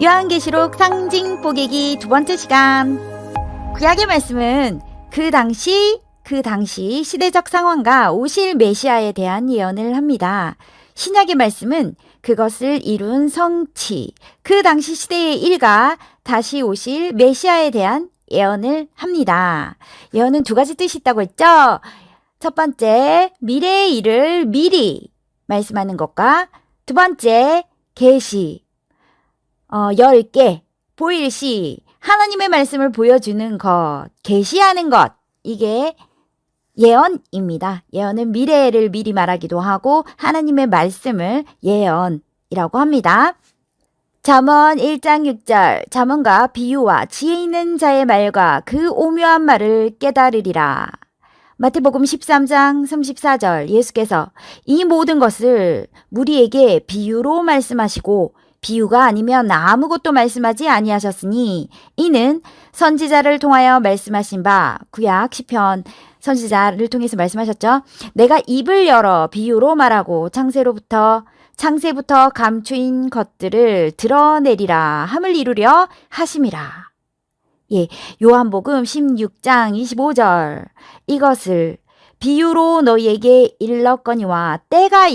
요한계시록 상징 뽀개기 두 번째 시간. 구약의 말씀은 그 당시 시대적 상황과 오실 메시아에 대한 예언을 합니다. 신약의 말씀은 그것을 이룬 성취, 그 당시 시대의 일가 다시 오실 메시아에 대한 예언을 합니다. 예언은 두 가지 뜻이 있다고 했죠? 첫 번째, 미래의 일을 미리 말씀하는 것과 두 번째, 계시. 10개, 보일시, 하나님의 말씀을 보여주는 것, 계시하는 것, 이게 예언입니다. 예언은 미래를 미리 말하기도 하고 하나님의 말씀을 예언이라고 합니다. 잠언 1장 6절, 잠언과 비유와 지혜 있는 자의 말과 그 오묘한 말을 깨달으리라. 마태복음 13장 34절, 예수께서 이 모든 것을 무리에게 비유로 말씀하시고 비유가 아니면 아무것도 말씀하지 아니하셨으니 이는 선지자를 통하여 말씀하신 바, 구약 시편 선지자를 통해서 말씀하셨죠. 내가 입을 열어 비유로 말하고 창세부터 감추인 것들을 드러내리라 함을 이루려 하심이라. 예, 요한복음 16장 25절, 이것을 비유로 너희에게 일렀거니와 때가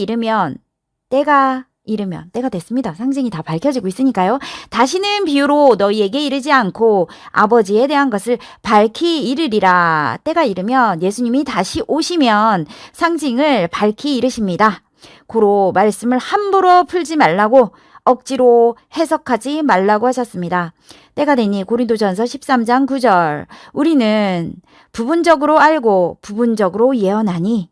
됐습니다. 상징이 다 밝혀지고 있으니까요. 다시는 비유로 너희에게 이르지 않고 아버지에 대한 것을 밝히 이르리라. 때가 이르면 예수님이 다시 오시면 상징을 밝히 이르십니다. 고로 말씀을 함부로 풀지 말라고, 억지로 해석하지 말라고 하셨습니다. 때가 되니 고린도전서 13장 9절, 우리는 부분적으로 알고 부분적으로 예언하니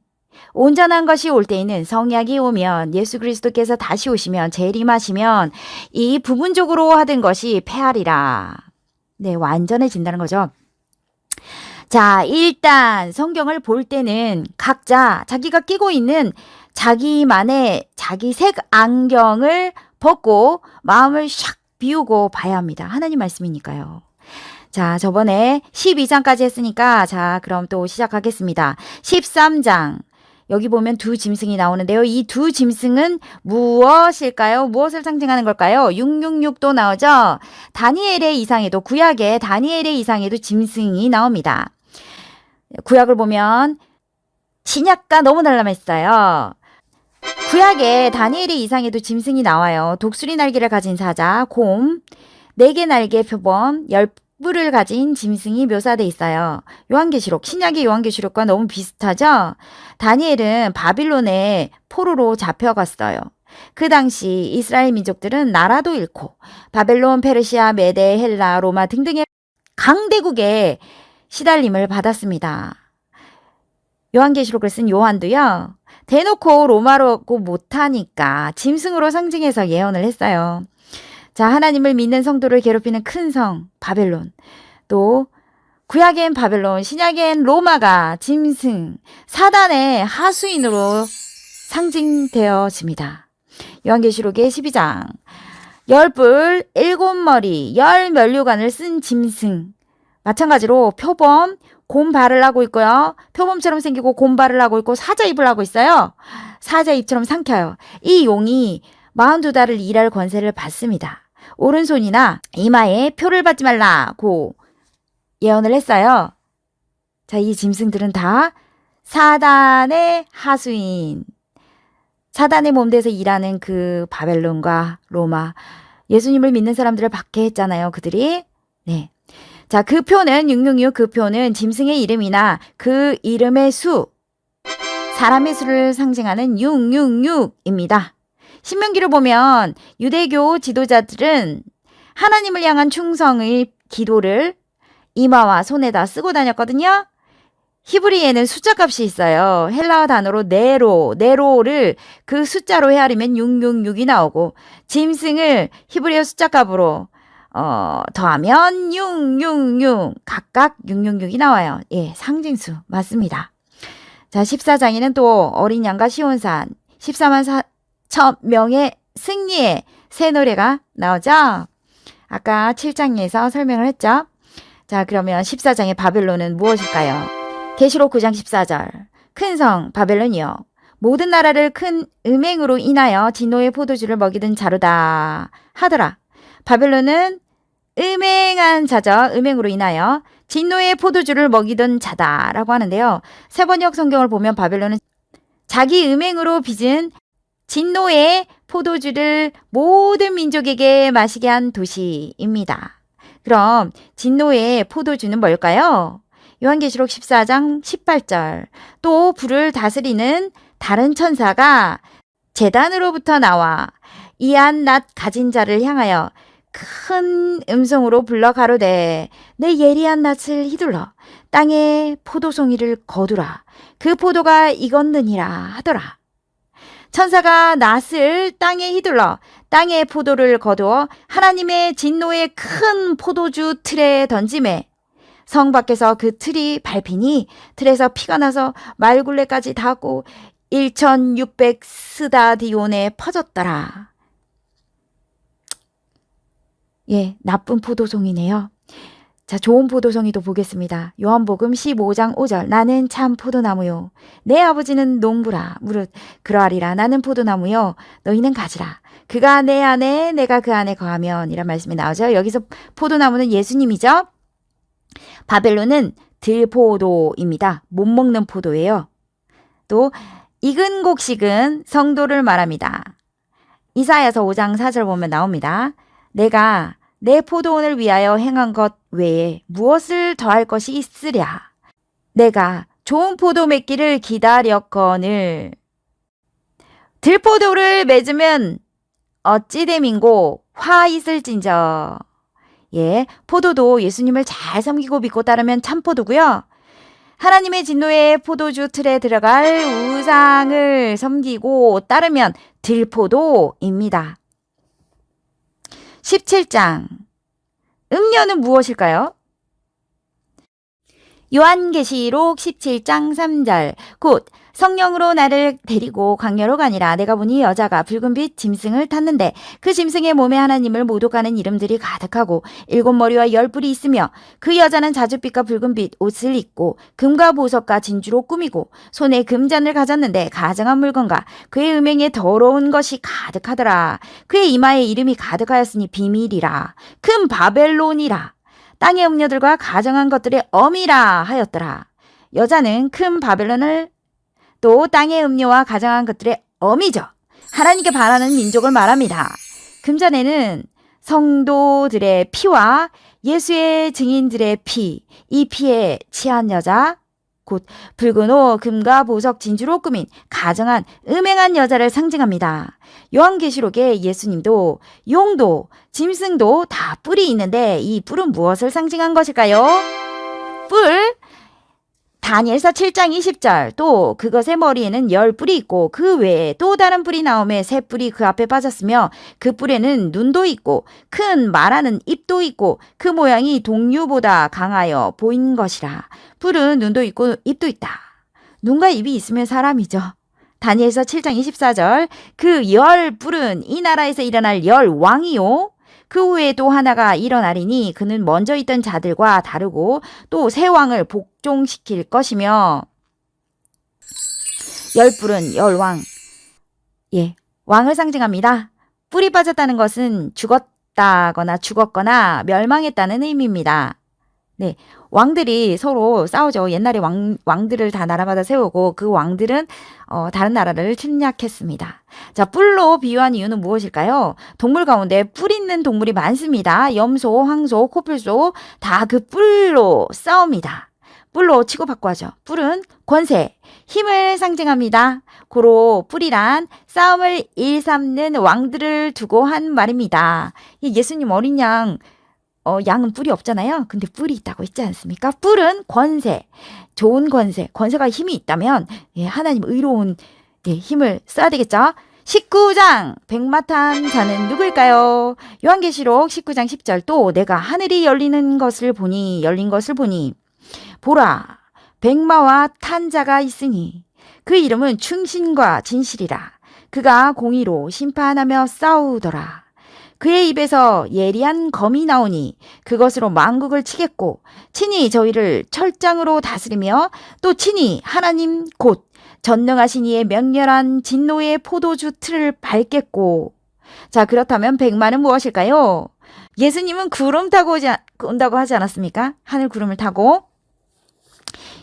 온전한 것이 올 때에는 성약이 오면 예수 그리스도께서 다시 오시면 재림하시면 이 부분적으로 하던 것이 패하리라. 네, 완전해진다는 거죠. 자, 일단 성경을 볼 때는 각자 자기가 끼고 있는 자기만의 자기색 안경을 벗고 마음을 샥 비우고 봐야 합니다. 하나님 말씀이니까요. 자, 저번에 12장까지 했으니까 자, 그럼 또 시작하겠습니다. 13장. 여기 보면 두 짐승이 나오는데요. 이 두 짐승은 무엇일까요? 무엇을 상징하는 걸까요? 666도 나오죠? 다니엘의 이상에도, 구약의 다니엘의 이상에도 짐승이 나옵니다. 구약을 보면 신약과 너무 달라했어요. 구약의 다니엘의 이상에도 짐승이 나와요. 독수리 날개를 가진 사자, 곰, 4개 날개 표범, 10뿔을 가진 짐승이 묘사돼 있어요. 요한계시록, 신약의 요한계시록과 너무 비슷하죠? 다니엘은 바빌론의 포로로 잡혀갔어요. 그 당시 이스라엘 민족들은 나라도 잃고 바벨론, 페르시아, 메데, 헬라, 로마 등등의 강대국에 시달림을 받았습니다. 요한계시록을 쓴 요한도요, 대놓고 로마라고 못하니까 짐승으로 상징해서 예언을 했어요. 자, 하나님을 믿는 성도를 괴롭히는 큰 성 바벨론, 또 구약엔 바벨론, 신약엔 로마가 짐승, 사단의 하수인으로 상징되어집니다. 요한계시록의 12장, 10뿔, 7머리, 10면류관을 쓴 짐승, 마찬가지로 표범, 곰발을 하고 있고요. 표범처럼 생기고 곰발을 하고 있고 사자 입을 하고 있어요. 사자 입처럼 삼켜요. 이 용이 42달을 일할 권세를 받습니다. 오른손이나 이마에 표를 받지 말라고 예언을 했어요. 자, 이 짐승들은 다 사단의 하수인, 사단의 몸대에서 일하는 그 바벨론과 로마, 예수님을 믿는 사람들을 박해했잖아요. 그들이. 네. 자, 그 표는 666, 그 표는 짐승의 이름이나 그 이름의 수, 사람의 수를 상징하는 666입니다. 신명기를 보면 유대교 지도자들은 하나님을 향한 충성의 기도를 이마와 손에다 쓰고 다녔거든요. 히브리에는 숫자 값이 있어요. 헬라어 단어로 네로를 그 숫자로 헤아리면 666이 나오고, 짐승을 히브리어 숫자 값으로 더하면 666, 각각 666이 나와요. 예, 상징수 맞습니다. 자, 14장에는 또 어린 양과 시온산, 14만 4천 명의 승리의 새 노래가 나오죠. 아까 7장에서 설명을 했죠. 자, 그러면 14장의 바벨론은 무엇일까요? 계시록 9장 14절, 큰 성 바벨론이여, 모든 나라를 큰 음행으로 인하여 진노의 포도주를 먹이던 자루다 하더라. 바벨론은 음행한 자죠. 음행으로 인하여 진노의 포도주를 먹이던 자다라고 하는데요. 세번역 성경을 보면 바벨론은 자기 음행으로 빚은 진노의 포도주를 모든 민족에게 마시게 한 도시입니다. 그럼 진노의 포도주는 뭘까요? 요한계시록 14장 18절. 또 불을 다스리는 다른 천사가 제단으로부터 나와 이한 낫 가진 자를 향하여 큰 음성으로 불러 가로되 내 예리한 낫을 휘둘러 땅에 포도송이를 거두라. 그 포도가 익었느니라 하더라. 천사가 낫을 땅에 휘둘러 땅에 포도를 거두어 하나님의 진노의 큰 포도주 틀에 던짐에 성 밖에서 그 틀이 밟히니 틀에서 피가 나서 말굴레까지 닿고 1600 스다디온에 퍼졌더라. 예, 나쁜 포도송이네요. 자, 좋은 포도송이도 보겠습니다. 요한복음 15장 5절. 나는 참 포도나무요. 내 아버지는 농부라. 무릇 그러하리라. 나는 포도나무요. 너희는 가지라. 그가 내 안에 내가 그 안에 거하면 이란 말씀이 나오죠. 여기서 포도나무는 예수님이죠. 바벨론은 들포도입니다. 못 먹는 포도예요. 또 익은 곡식은 성도를 말합니다. 이사야서 5장 4절 보면 나옵니다. 내가 내 포도원을 위하여 행한 것 외에 무엇을 더할 것이 있으랴. 내가 좋은 포도 맺기를 기다렸거늘. 들포도를 맺으면 어찌 됨인고 화 있을진저. 예, 포도도 예수님을 잘 섬기고 믿고 따르면 참포도고요. 하나님의 진노의 포도주 틀에 들어갈 우상을 섬기고 따르면 들포도입니다. 17장. 음료는 무엇일까요? 요한계시록 17장 3절. 곧 성령으로 나를 데리고 광야로 가니라. 내가 보니 여자가 붉은빛 짐승을 탔는데 그 짐승의 몸에 하나님을 모독하는 이름들이 가득하고 7머리와 10뿔이 있으며 그 여자는 자줏빛과 붉은빛 옷을 입고 금과 보석과 진주로 꾸미고 손에 금잔을 가졌는데 가증한 물건과 그의 음행에 더러운 것이 가득하더라. 그의 이마에 이름이 가득하였으니 비밀이라. 큰 바벨론이라. 땅의 음료들과 가증한 것들의 어미라 하였더라. 여자는 큰 바벨론을 또 땅의 음료와 가증한 것들의 어미죠. 하나님께 바라는 민족을 말합니다. 금전에는 성도들의 피와 예수의 증인들의 피, 이 피에 취한 여자, 곧 붉은 옷, 금과 보석, 진주로 꾸민 가증한 음행한 여자를 상징합니다. 요한계시록에 예수님도 용도, 짐승도 다 뿔이 있는데 이 뿔은 무엇을 상징한 것일까요? 뿔, 다니엘서 7장 20절. 또 그것의 머리에는 10뿔이 있고 그 외에 또 다른 뿔이 나오매 새 뿔이 그 앞에 빠졌으며 그 뿔에는 눈도 있고 큰 말하는 입도 있고 그 모양이 동류보다 강하여 보인 것이라. 뿔은 눈도 있고 입도 있다. 눈과 입이 있으면 사람이죠. 다니엘서 7장 24절. 그 10뿔은 이 나라에서 일어날 10왕이요. 그 후에 또 하나가 일어나리니 그는 먼저 있던 자들과 다르고 또 새 왕을 복종시킬 것이며 10뿔은 10왕. 예, 왕을 상징합니다. 뿔이 빠졌다는 것은 죽었다거나 죽었거나 멸망했다는 의미입니다. 네, 왕들이 서로 싸우죠. 옛날에 왕들을 다 나라마다 세우고 그 왕들은 다른 나라를 침략했습니다. 자, 뿔로 비유한 이유는 무엇일까요? 동물 가운데 뿔 있는 동물이 많습니다. 염소, 황소, 코뿔소 다 그 뿔로 싸웁니다. 뿔로 치고받고 하죠. 뿔은 권세, 힘을 상징합니다. 고로 뿔이란 싸움을 일삼는 왕들을 두고 한 말입니다. 예수님 어린 양, 양은 뿔이 없잖아요. 근데 뿔이 있다고 했지 않습니까? 뿔은 권세, 좋은 권세, 권세가 힘이 있다면 하나님 의로운 힘을 써야 되겠죠. 19장 백마탄 자는 누구일까요? 요한계시록 19장 10절. 또 내가 하늘이 열린 것을 보니 보라 백마와 탄 자가 있으니 그 이름은 충신과 진실이라. 그가 공의로 심판하며 싸우더라. 그의 입에서 예리한 검이 나오니 그것으로 만국을 치겠고 친히 저희를 철장으로 다스리며 또 친히 하나님 곧 전능하신 이의 맹렬한 진노의 포도주 틀을 밟겠고. 자, 그렇다면 백마는 무엇일까요? 예수님은 구름 타고 온다고 하지 않았습니까? 하늘 구름을 타고.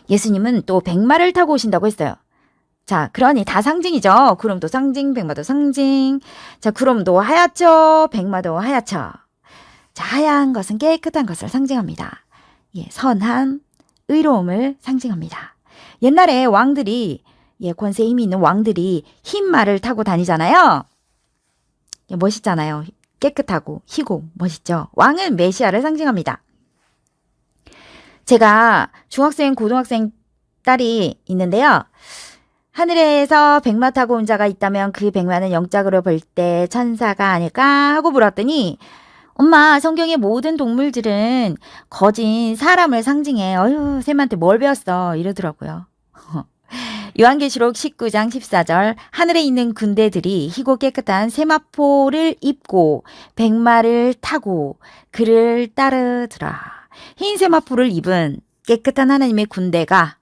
예수님은 또 백마를 타고 오신다고 했어요. 자, 그러니 다 상징이죠. 구름도 상징, 백마도 상징. 자, 구름도 하얗죠. 백마도 하얗죠. 자, 하얀 것은 깨끗한 것을 상징합니다. 예, 선한 의로움을 상징합니다. 옛날에 왕들이, 예, 권세 힘이 있는 왕들이 흰 말을 타고 다니잖아요. 예, 멋있잖아요. 깨끗하고 희고 멋있죠. 왕은 메시아를 상징합니다. 제가 중학생, 고등학생 딸이 있는데요. 하늘에서 백마 타고 온 자가 있다면 그 백마는 영적으로 볼 때 천사가 아닐까 하고 물었더니 엄마, 성경의 모든 동물들은 거진 사람을 상징해. 어휴, 쌤한테 뭘 배웠어? 이러더라고요. 요한계시록 19장 14절 하늘에 있는 군대들이 희고 깨끗한 세마포를 입고 백마를 타고 그를 따르더라. 흰 세마포를 입은 깨끗한 하나님의 군대가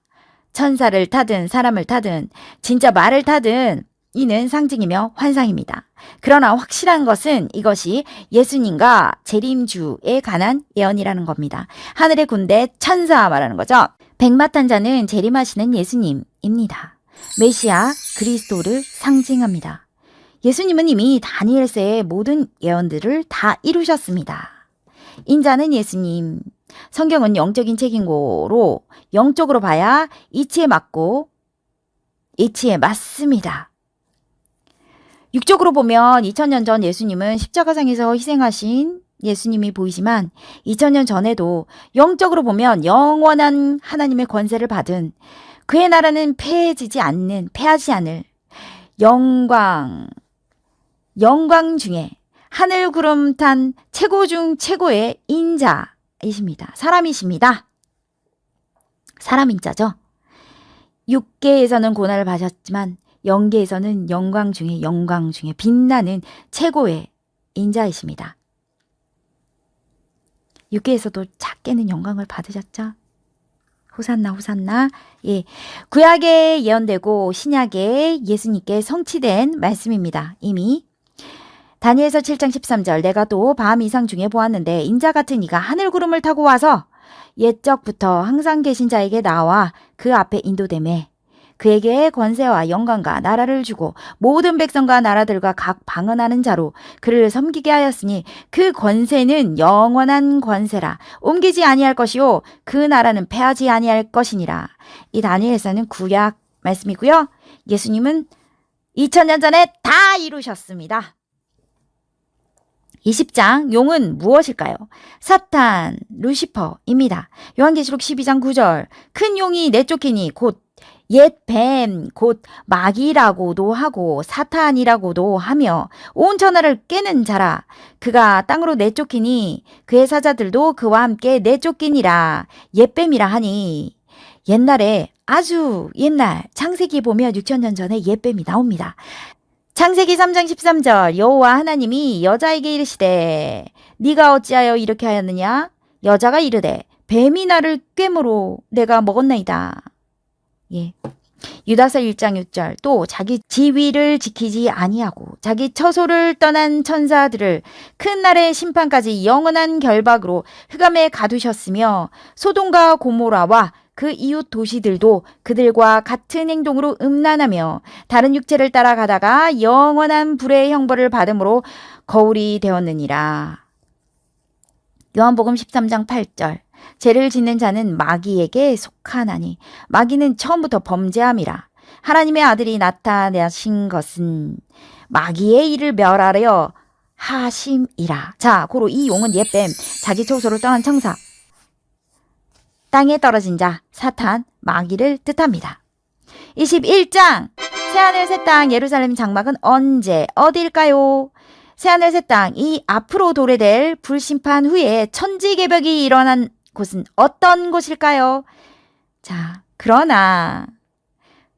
천사를 타든 사람을 타든 진짜 말을 타든 이는 상징이며 환상입니다. 그러나 확실한 것은 이것이 예수님과 재림주에 관한 예언이라는 겁니다. 하늘의 군대 천사 말하는 거죠. 백마 탄 자는 재림하시는 예수님입니다. 메시아 그리스도를 상징합니다. 예수님은 이미 다니엘서의 모든 예언들을 다 이루셨습니다. 인자는 예수님. 성경은 영적인 책임고로 영적으로 봐야 이치에 맞고 이치에 맞습니다. 육적으로 보면 2000년 전 예수님은 십자가상에서 희생하신 예수님이 보이지만 2000년 전에도 영적으로 보면 영원한 하나님의 권세를 받은 그의 나라는 패하지 않을 영광 중에 하늘 구름 탄 최고 중 최고의 인자이십니다. 사람이십니다. 사람 인자죠. 육계에서는 고난을 받으셨지만 영계에서는 영광 중에 빛나는 최고의 인자이십니다. 육계에서도 작게는 영광을 받으셨죠. 호산나 호산나. 예, 구약에 예언되고 신약에 예수님께 성취된 말씀입니다. 이미 다니엘서 7장 13절 내가 또 밤 이상 중에 보았는데 인자 같은 이가 하늘 구름을 타고 와서 옛적부터 항상 계신 자에게 나와 그 앞에 인도되매 그에게 권세와 영광과 나라를 주고 모든 백성과 나라들과 각 방언하는 자로 그를 섬기게 하였으니 그 권세는 영원한 권세라 옮기지 아니할 것이요 그 나라는 패하지 아니할 것이니라. 이 다니엘서는 구약 말씀이고요. 예수님은 2000년 전에 다 이루셨습니다. 20장 용은 무엇일까요? 사탄, 루시퍼입니다. 요한계시록 12장 9절 큰 용이 내쫓기니 곧 옛 뱀, 곧 마귀라고도 하고 사탄이라고도 하며 온 천하를 깨는 자라. 그가 땅으로 내쫓기니 그의 사자들도 그와 함께 내쫓기니라. 옛뱀이라 하니 옛날에 아주 옛날 창세기 보면 6000년 전에 옛뱀이 나옵니다. 창세기 3장 13절 여호와 하나님이 여자에게 이르시되 네가 어찌하여 이렇게 하였느냐? 여자가 이르되 뱀이 나를 꿰므로 내가 먹었나이다. 예. 유다서 1장 6절 또 자기 지위를 지키지 아니하고 자기 처소를 떠난 천사들을 큰 날의 심판까지 영원한 결박으로 흑암에 가두셨으며 소돔과 고모라와 그 이웃 도시들도 그들과 같은 행동으로 음란하며 다른 육체를 따라가다가 영원한 불의 형벌을 받음으로 거울이 되었느니라. 요한복음 13장 8절 죄를 짓는 자는 마귀에게 속하나니 마귀는 처음부터 범죄함이라. 하나님의 아들이 나타나신 것은 마귀의 일을 멸하려 하심이라. 자, 고로 이 용은 옛뱀, 자기 처소를 떠난 천사, 땅에 떨어진 자, 사탄, 마귀를 뜻합니다. 21장 새하늘 새 땅 예루살렘 장막은 언제 어디일까요? 새하늘 새 땅 이 앞으로 도래될 불심판 후에 천지개벽이 일어난 곳은 어떤 곳일까요? 자, 그러나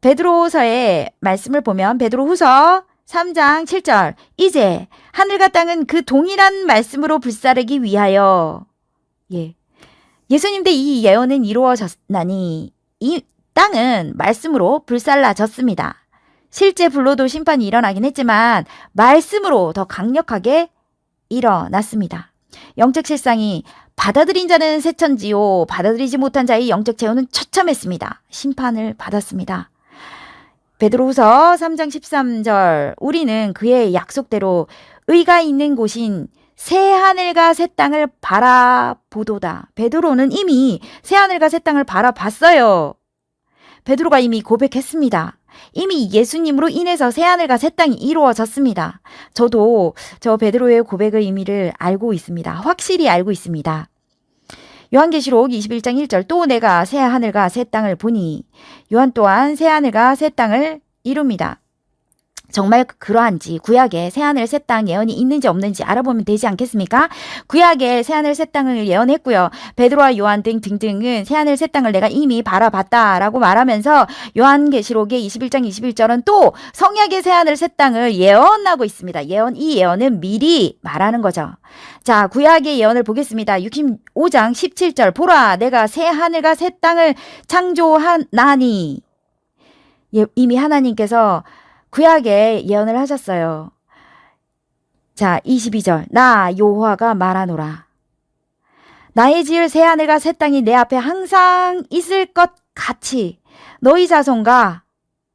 베드로서의 말씀을 보면 베드로후서 3장 7절 이제 하늘과 땅은 그 동일한 말씀으로 불사르기 위하여 예수님 때 이 예언은 이루어졌나니 이 땅은 말씀으로 불살라졌습니다. 실제 불로도 심판이 일어나긴 했지만 말씀으로 더 강력하게 일어났습니다. 영적 실상이 받아들인 자는 새 천지요 받아들이지 못한 자의 영적 체온은 처참했습니다. 심판을 받았습니다. 베드로후서 3장 13절 우리는 그의 약속대로 의가 있는 곳인 새 하늘과 새 땅을 바라보도다. 베드로는 이미 새 하늘과 새 땅을 바라봤어요. 베드로가 이미 고백했습니다. 이미 예수님으로 인해서 새 하늘과 새 땅이 이루어졌습니다. 저도 저 베드로의 고백의 의미를 알고 있습니다. 확실히 알고 있습니다. 요한계시록 21장 1절 또 내가 새 하늘과 새 땅을 보니 요한 또한 새 하늘과 새 땅을 이룹니다. 정말 그러한지 구약에 새하늘 새 땅 예언이 있는지 없는지 알아보면 되지 않겠습니까? 구약에 새하늘 새 땅을 예언했고요. 베드로와 요한 등등은 새하늘 새 땅을 내가 이미 바라봤다라고 말하면서 요한계시록의 21장 21절은 또 성약의 새하늘 새 땅을 예언하고 있습니다. 이 예언은 미리 말하는 거죠. 자, 구약의 예언을 보겠습니다. 65장 17절 보라 내가 새 하늘과 새 땅을 창조하나니 이미 하나님께서 구약에 예언을 하셨어요. 자, 22절 나 여호와가 말하노라. 나의 지을 새 하늘과 새 땅이 내 앞에 항상 있을 것 같이 너희 자손과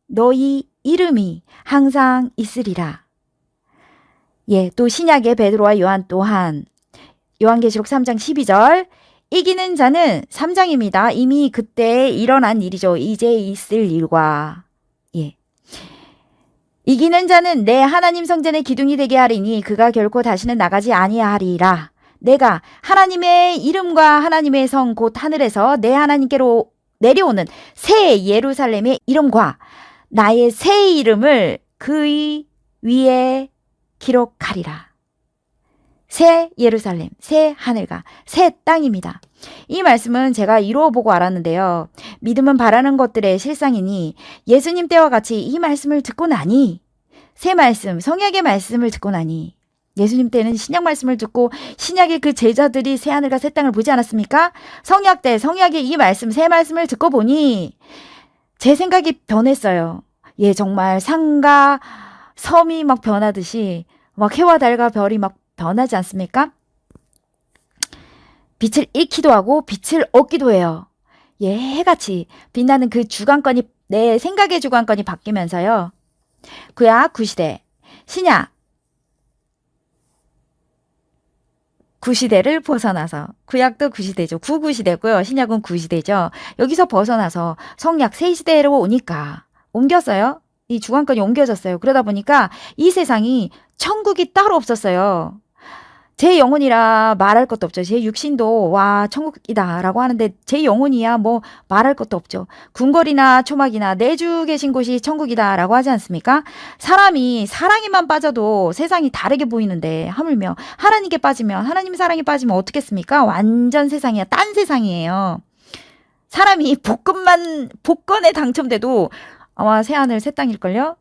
너희 이름이 항상 있으리라. 예, 또 신약의 베드로와 요한 또한 요한계시록 3장 12절 이기는 자는 3장입니다. 이미 그때 일어난 일이죠. 이제 있을 일과 예. 이기는 자는 내 하나님 성전의 기둥이 되게 하리니 그가 결코 다시는 나가지 아니하리라. 내가 하나님의 이름과 하나님의 성 곧 하늘에서 내 하나님께로 내려오는 새 예루살렘의 이름과 나의 새 이름을 그의 위에 기록하리라. 새 예루살렘, 새 하늘과 새 땅입니다. 이 말씀은 제가 이루어보고 알았는데요. 믿음은 바라는 것들의 실상이니 예수님 때와 같이 이 말씀을 듣고 나니 새 말씀, 성약의 말씀을 듣고 나니 예수님 때는 신약 말씀을 듣고 신약의 그 제자들이 새 하늘과 새 땅을 보지 않았습니까? 성약 때 성약의 이 말씀, 새 말씀을 듣고 보니 제 생각이 변했어요. 예, 정말 산과 섬이 막 변하듯이 막 해와 달과 별이 막 변하지 않습니까? 빛을 잃기도 하고 빛을 얻기도 해요. 예, 해같이 빛나는 그 주관권이 내 생각의 주관권이 바뀌면서요. 구약 구시대, 신약 구시대를 벗어나서 구약도 구시대죠. 구구시대고요. 신약은 구시대죠. 여기서 벗어나서 성약 새시대로 오니까 옮겼어요. 이 주관권이 옮겨졌어요. 그러다 보니까 이 세상이 천국이 따로 없었어요. 제 영혼이라 말할 것도 없죠. 제 육신도 와 천국이다 라고 하는데 제 영혼이야 뭐 말할 것도 없죠. 궁궐이나 초막이나 내주 계신 곳이 천국이다 라고 하지 않습니까? 사람이 사랑에만 빠져도 세상이 다르게 보이는데 하물며 하나님께 빠지면 하나님 사랑에 빠지면 어떻겠습니까? 완전 세상이야. 딴 세상이에요. 사람이 복권에 당첨돼도 아마 새하늘 새 땅일걸요?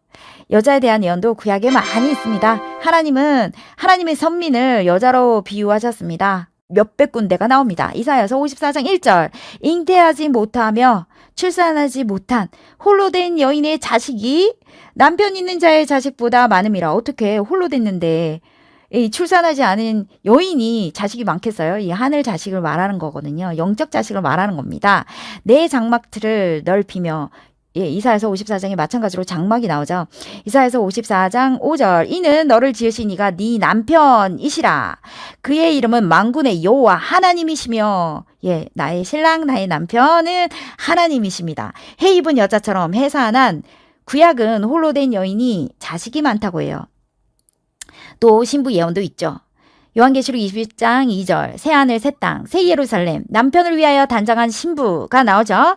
여자에 대한 예언도 구약에 많이 있습니다. 하나님은 하나님의 선민을 여자로 비유하셨습니다. 몇백 군데가 나옵니다. 이사야서 54장 1절 잉태하지 못하며 출산하지 못한 홀로 된 여인의 자식이 남편 있는 자의 자식보다 많음이라. 어떻게 홀로 됐는데 이 출산하지 않은 여인이 자식이 많겠어요? 이 하늘 자식을 말하는 거거든요. 영적 자식을 말하는 겁니다. 내 장막틀을 넓히며 예, 이사야서 54장에 마찬가지로 장막이 나오죠. 이사야서 54장 5절 이는 너를 지으신 이가 네 남편이시라. 그의 이름은 만군의 여호와 하나님이시며 예, 나의 신랑 나의 남편은 하나님이십니다. 해 입은 여자처럼 해산한 구약은 홀로 된 여인이 자식이 많다고 해요. 또 신부 예언도 있죠. 요한계시록 21장 2절 새하늘 새 땅 새 예루살렘 남편을 위하여 단장한 신부가 나오죠.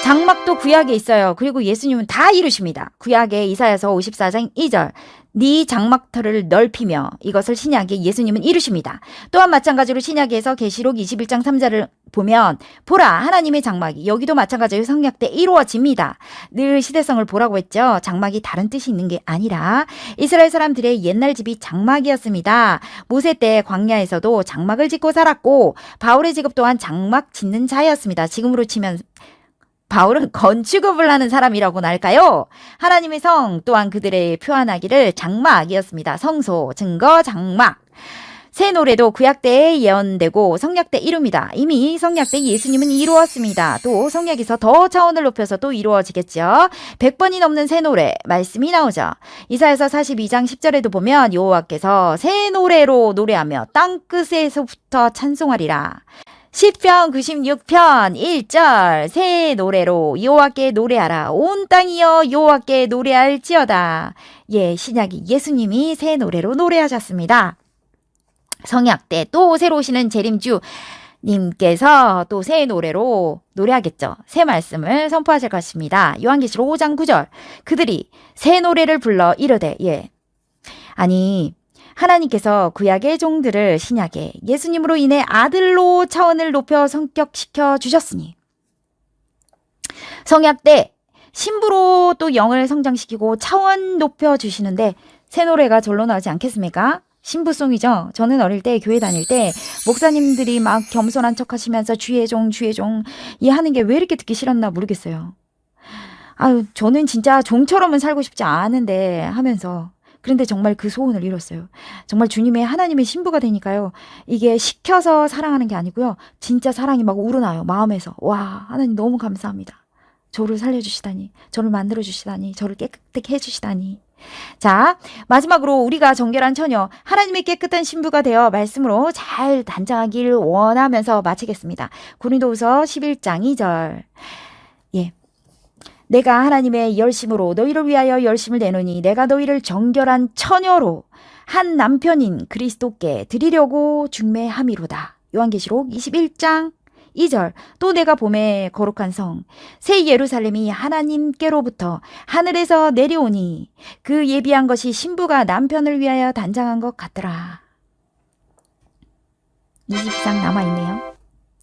장막도 구약에 있어요. 그리고 예수님은 다 이루십니다. 구약에 이사야서 54장 2절 네 장막터를 넓히며 이것을 신약에 예수님은 이루십니다. 또한 마찬가지로 신약에서 계시록 21장 3절을 보면 보라 하나님의 장막이 여기도 마찬가지로 성약 때 이루어집니다. 늘 시대성을 보라고 했죠. 장막이 다른 뜻이 있는 게 아니라 이스라엘 사람들의 옛날 집이 장막이었습니다. 모세 때 광야에서도 장막을 짓고 살았고 바울의 직업 또한 장막 짓는 자였습니다. 지금으로 치면 바울은 건축업을 하는 사람이라고나 할까요? 하나님의 성 또한 그들의 표현하기를 장막이었습니다. 성소, 증거, 장막. 새 노래도 구약 때에 예언되고 성약 때 이룹니다. 이미 성약 때 예수님은 이루었습니다. 또 성약에서 더 차원을 높여서 또 이루어지겠죠. 100번이 넘는 새 노래 말씀이 나오죠. 이사야서 42장 10절에도 보면 여호와께서 새 노래로 노래하며 땅끝에서부터 찬송하리라. 시편 96편 1절 새 노래로 여호와께 노래하라. 온 땅이여 여호와께 노래할지어다. 예, 신약이 예수님이 새 노래로 노래하셨습니다. 성약 때 또 새로 오시는 재림주 님께서 또 새 노래로 노래하겠죠. 새 말씀을 선포하실 것입니다. 요한계시록 5장 9절 그들이 새 노래를 불러 이르되 아니 하나님께서 구약의 종들을 신약에 예수님으로 인해 아들로 차원을 높여 성격시켜 주셨으니 성약 때 신부로 또 영을 성장시키고 차원 높여 주시는데 새 노래가 절로 나오지 않겠습니까? 신부송이죠. 저는 어릴 때 교회 다닐 때 목사님들이 막 겸손한 척 하시면서 주의 종 이 하는 게 왜 이렇게 듣기 싫었나 모르겠어요. 아유, 저는 진짜 종처럼은 살고 싶지 않은데 하면서 그런데 정말 그 소원을 이뤘어요. 정말 주님의 하나님의 신부가 되니까요. 이게 시켜서 사랑하는 게 아니고요. 진짜 사랑이 막 우러나요. 마음에서. 와, 하나님 너무 감사합니다. 저를 살려주시다니, 저를 만들어주시다니, 저를 깨끗하게 해주시다니. 자, 마지막으로 우리가 정결한 처녀, 하나님의 깨끗한 신부가 되어 말씀으로 잘 단장하길 원하면서 마치겠습니다. 고린도후서 11장 2절. 예. 내가 하나님의 열심으로 너희를 위하여 열심을 내노니 내가 너희를 정결한 처녀로 한 남편인 그리스도께 드리려고 중매함이로다. 요한계시록 21장 2절. 또 내가 봄에 거룩한 성 새 예루살렘이 하나님께로부터 하늘에서 내려오니 그 예비한 것이 신부가 남편을 위하여 단장한 것 같더라. 22장 남아있네요.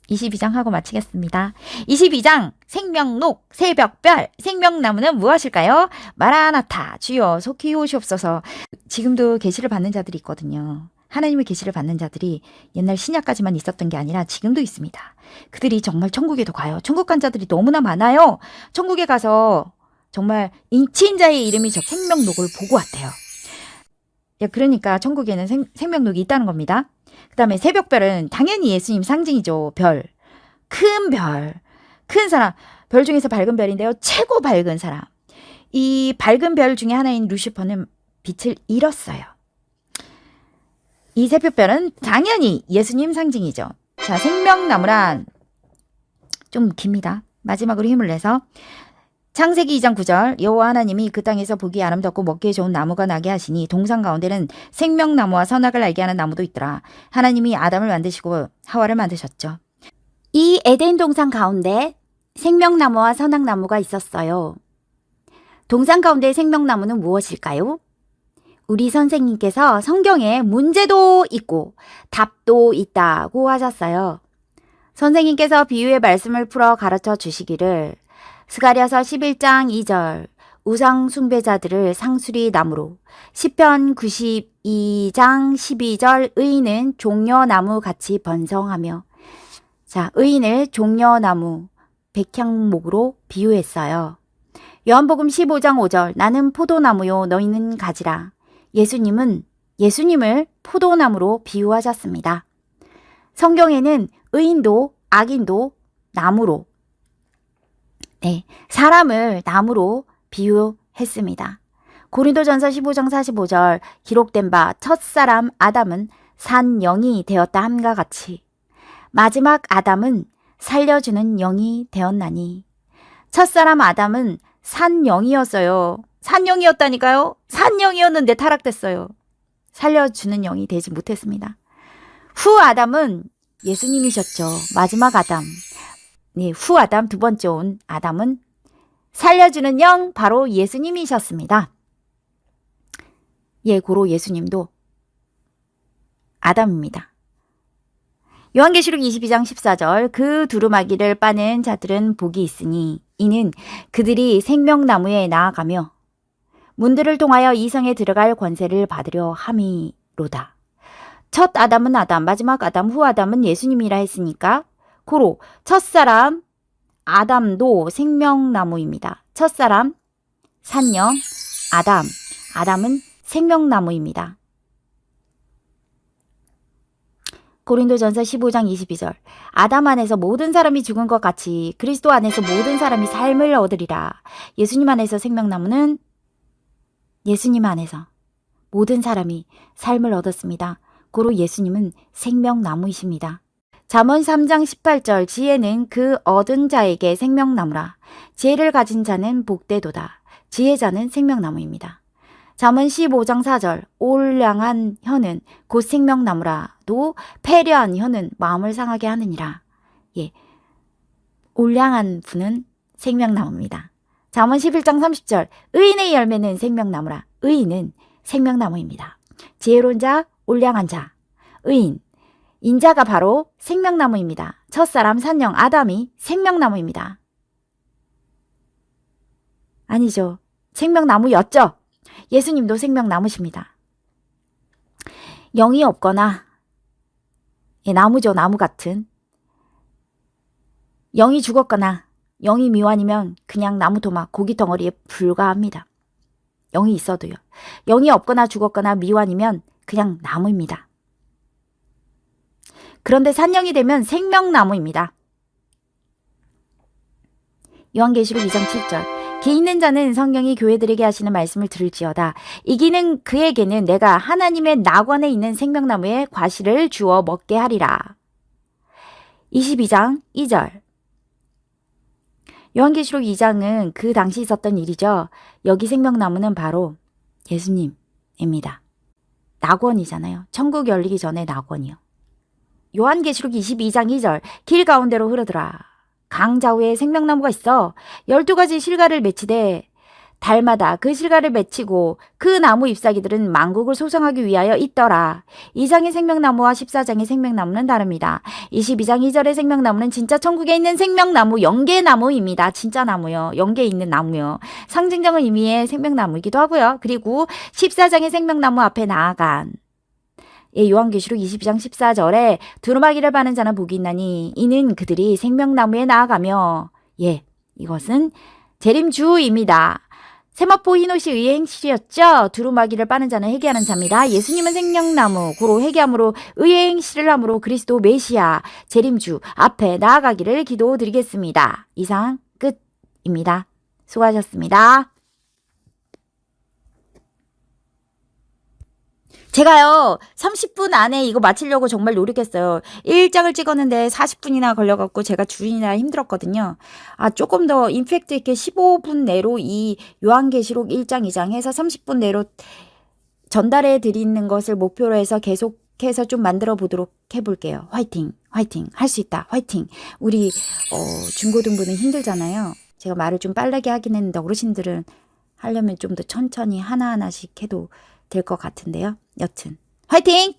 22장 하고 마치겠습니다. 22장 생명록 새벽별 생명나무는 무엇일까요? 마라나타 주여 속히 오시옵소서. 지금도 계시를 받는 자들이 있거든요. 하나님의 계시를 받는 자들이 옛날 신약까지만 있었던 게 아니라 지금도 있습니다. 그들이 정말 천국에도 가요. 천국 간 자들이 너무나 많아요. 천국에 가서 정말 인치인자의 이름이 저 생명록을 보고 왔대요. 그러니까 천국에는 생명록이 있다는 겁니다. 그 다음에 새벽별은 당연히 예수님 상징이죠. 별. 큰 별. 큰 사람. 별 중에서 밝은 별인데요. 최고 밝은 사람. 이 밝은 별 중에 하나인 루시퍼는 빛을 잃었어요. 이 새벽별은 당연히 예수님 상징이죠. 자, 생명나무란 좀 깁니다. 마지막으로 힘을 내서 창세기 2장 9절 여호와 하나님이 그 땅에서 보기 아름답고 먹기에 좋은 나무가 나게 하시니 동산 가운데는 생명나무와 선악을 알게 하는 나무도 있더라. 하나님이 아담을 만드시고 하와를 만드셨죠. 이 에덴 동산 가운데 생명나무와 선악나무가 있었어요. 동산 가운데 생명나무는 무엇일까요? 우리 선생님께서 성경에 문제도 있고 답도 있다고 하셨어요. 선생님께서 비유의 말씀을 풀어 가르쳐 주시기를 스가랴서 11장 2절 우상 숭배자들을 상수리 나무로 시편 92장 12절 의인은 종려나무 같이 번성하며 자, 의인을 종려나무 백향목으로 비유했어요. 요한복음 15장 5절 나는 포도나무요 너희는 가지라. 예수님을 포도나무로 비유하셨습니다. 성경에는 의인도 악인도 나무로 사람을 나무로 비유했습니다. 고린도전서 15장 45절 기록된 바 첫사람 아담은 산 영이 되었다 함과 같이 마지막 아담은 살려주는 영이 되었나니 첫사람 아담은 산 영이었어요. 산 영이었다니까요. 산 영이었는데 타락됐어요. 살려주는 영이 되지 못했습니다. 후 아담은 예수님이셨죠. 마지막 아담. 후 아담 두 번째 온 아담은 살려주는 영 바로 예수님이셨습니다. 고로 예수님도 아담입니다. 요한계시록 22장 14절 그 두루마기를 빠는 자들은 복이 있으니 이는 그들이 생명나무에 나아가며 문들을 통하여 이성에 들어갈 권세를 받으려 함이로다. 첫 아담은 아담, 마지막 아담, 후 아담은 예수님이라 했으니까 고로 첫사람 아담도 생명나무입니다. 첫사람 산영 아담은 생명나무입니다. 고린도전서 15장 22절. 아담 안에서 모든 사람이 죽은 것 같이 그리스도 안에서 모든 사람이 삶을 얻으리라. 예수님 안에서 생명나무는 예수님 안에서 모든 사람이 삶을 얻었습니다. 고로 예수님은 생명나무이십니다. 잠언 3장 18절. 지혜는 그 얻은 자에게 생명나무라. 지혜를 가진 자는 복되도다. 지혜자는 생명나무입니다. 잠언 15장 4절. 올량한 혀는 곧 생명나무라도 패려한 혀는 마음을 상하게 하느니라. 예, 올량한 분은 생명나무입니다. 잠언 11장 30절. 의인의 열매는 생명나무라. 의인은 생명나무입니다. 지혜로운 자, 올량한 자, 의인, 인자가 바로 생명나무입니다. 첫사람 산령 아담이 생명나무입니다. 아니죠. 생명나무였죠. 예수님도 생명나무십니다. 영이 없거나, 예, 나무죠. 나무 같은. 영이 죽었거나 영이 미완이면 그냥 나무 토막, 고기 덩어리에 불과합니다. 영이 있어도요. 영이 없거나 죽었거나 미완이면 그냥 나무입니다. 그런데 산령이 되면 생명나무입니다. 요한계시록 2장 7절. 기 있는 자는 성경이 교회들에게 하시는 말씀을 들을지어다. 이기는 그에게는 내가 하나님의 낙원에 있는 생명나무의 과실을 주어 먹게 하리라. 22장 2절. 요한계시록 2장은 그 당시 있었던 일이죠. 여기 생명나무는 바로 예수님입니다. 낙원이잖아요. 천국 열리기 전에 낙원이요. 요한계시록 22장 2절. 길 가운데로 흐르더라. 강 좌우에 생명나무가 있어 12가지 실과를 맺히되 달마다 그 실과를 맺히고 그 나무 잎사귀들은 만국을 소성하기 위하여 있더라. 2장의 생명나무와 14장의 생명나무는 다릅니다. 22장 2절의 생명나무는 진짜 천국에 있는 생명나무, 영계나무입니다. 진짜 나무요. 영계에 있는 나무요. 상징적인 의미의 생명나무이기도 하고요. 그리고 14장의 생명나무 앞에 나아간 요한계시록 22장 14절에 두루마기를 바는 자는 복이 있나니 이는 그들이 생명나무에 나아가며 이것은 재림주입니다. 세마포 히노시 의의 행실이었죠. 두루마기를 빠는 자는 회개하는 자입니다. 예수님은 생명나무, 고로 회개함으로 의의 행실을 함으로 그리스도 메시아, 재림주 앞에 나아가기를 기도드리겠습니다. 이상 끝입니다. 수고하셨습니다. 제가요 30분 안에 이거 마치려고 정말 노력했어요. 1장을 찍었는데 40분이나 걸려갖고 제가 줄이느라 힘들었거든요. 조금 더 임팩트 있게 15분 내로 이 요한계시록 1장 2장 해서 30분 내로 전달해 드리는 것을 목표로 해서 계속해서 좀 만들어 보도록 해볼게요. 화이팅 화이팅 할 수 있다 화이팅. 우리 중고등부는 힘들잖아요. 제가 말을 좀 빠르게 하긴 했는데 어르신들은 하려면 좀 더 천천히 하나하나씩 해도 될 것 같은데요. 여튼 화이팅!